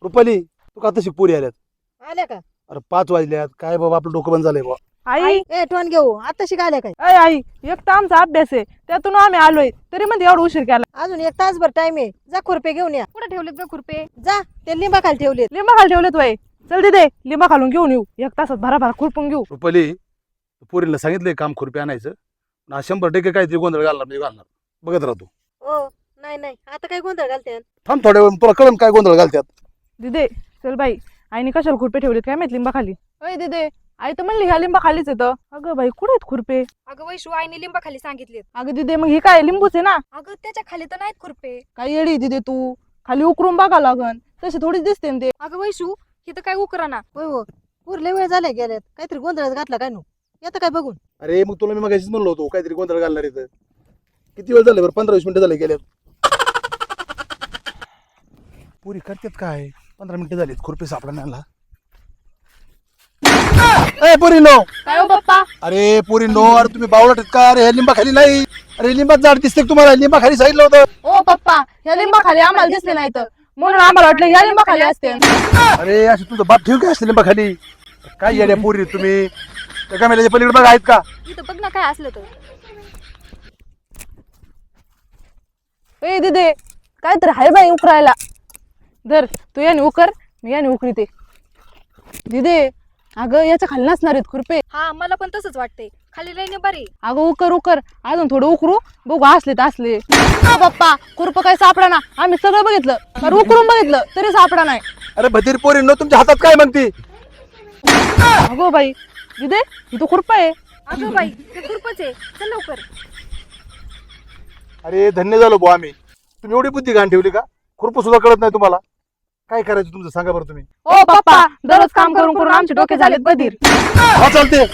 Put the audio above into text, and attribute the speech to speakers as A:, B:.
A: रुपाली तू का तशी पोरी आल्यात?
B: आल्या का?
A: अरे 5 वाजल्यात काय बाबा आपलं डोकं बंद झालंय बाबा.
C: आई
B: ए टोन घेऊ आता शिकायला काय?
C: अय आई एक तर आमचा अभ्यास आहे त्यातून आम्ही आलोय तरी मध्ये एवढा उशीर केला.
B: अजून 1 तासभर टाइम आहे. जा खुरपे घेऊन या.
D: कुठे ठेवलेत ग खुरपे?
B: जा ते लिंबा खाली ठेवलेत.
C: लिंबा खाली ठेवलेत वय. चल दे लिंबा खालून घेऊन येऊ 1 तासात भराभरा खुरपून घेऊ.
A: रुपाली पोरीला सांगितलंय काम खुरपी आणायचं. 100% काहीतरी गोंधळ घालणार म्हणजे घालणार. बघत राहतो.
B: ओ नाही नाही आता काय गोंधळ घालते?
A: थांब थोड्या वेळ तुला कळण काय गोंधळ घालतात.
C: दिदे चल बाई आईने कशाला खुरपे ठेवलेत काय माहित लिंबा खाली. अय दिदे आई तर म्हणली ह्या लिंबा खालीच येतं. अगं बाई कुठे आहेत खुरपे?
D: अगं वैशू आईने लिंबा खाली सांगितलेत.
C: अगं दिदे मग हे काय लिंबूच आहे ना.
D: अगं त्याच्या खाली तर नाहीत खुरपे.
C: काय येडी दिदे तू खाली उकरून बघा लागन तसे थोडीच दिसते ना ते.
D: अगं वैशू इथं काय उकराना.
B: होय हो पूर लय वेळ झाला गेल्यात. काहीतरी गोंधळ घातला काय नु? येतं काय बघून?
A: अरे मग तुला मी मगाशीच म्हणलो होतो काहीतरी गोंधळ घालणार इथं. किती वेळ झाले बरं? 15-20 मिनिटं झाले गेल्यात. पुरी करतात काय? 15 मिनिटं झालीत खुरपी सापडण्याला. ए पुरी नो.
D: काय हो पप्पा?
A: अरे पुरी नो. अरे तुम्ही बावळट आहेत का? अरे हे लिंबा खाली नाही. अरे लिंबात झाड दिसते तुम्हाला? लिंबा खाली सांगितलं होतं.
C: ओ पप्पा ह्या लिंबा खाली आम्हाला दिसले नाही तर म्हणून आम्हाला वाटलं ह्या लिंबा खाली असते.
A: अरे अशी तुझं बाप ठेव काय असते लिंबा खाली? काय येड्या पुरी तुम्ही? त्या कॅमेऱ्याच्या पलीकडे बघा आहेत का?
D: इथं बघ ना काय असलं तर.
C: ए दिदे काहीतरी हाय बाई उकरायला. धर तू याने उकर मी याने उकरीते. दिदे अगं याच्या खाली नसणार आहेत खुरपे.
D: हा मला पण तसंच वाटतंय. खाली लईने बरी.
C: अगं उकर अजून थोडं उकरू बघू असले तर असले. पप्पा खुरप काय सापडा ना. आम्ही सगळं बघितलं तर उकरून बघितलं तरी सापडा नाही.
A: अरे भतीर पोरी नो तुमच्या हातात काय म्हणते?
C: अगो बाई दिदे इथं खुरप आहे.
D: अगं बाई ते खुरपच आहे. चल लवकर.
A: अरे धन्य झालो भाऊ आम्ही. तुम्ही एवढी बुद्धी घाण ठेवली का? खुरप सुद्धा कळत नाही तुम्हाला? काय करायचं तुमचं सांगा बरं तुम्ही.
C: ओ पप्पा दररोज काम करून करून आमचे डोके झालेत बधीर.
A: हा चालते.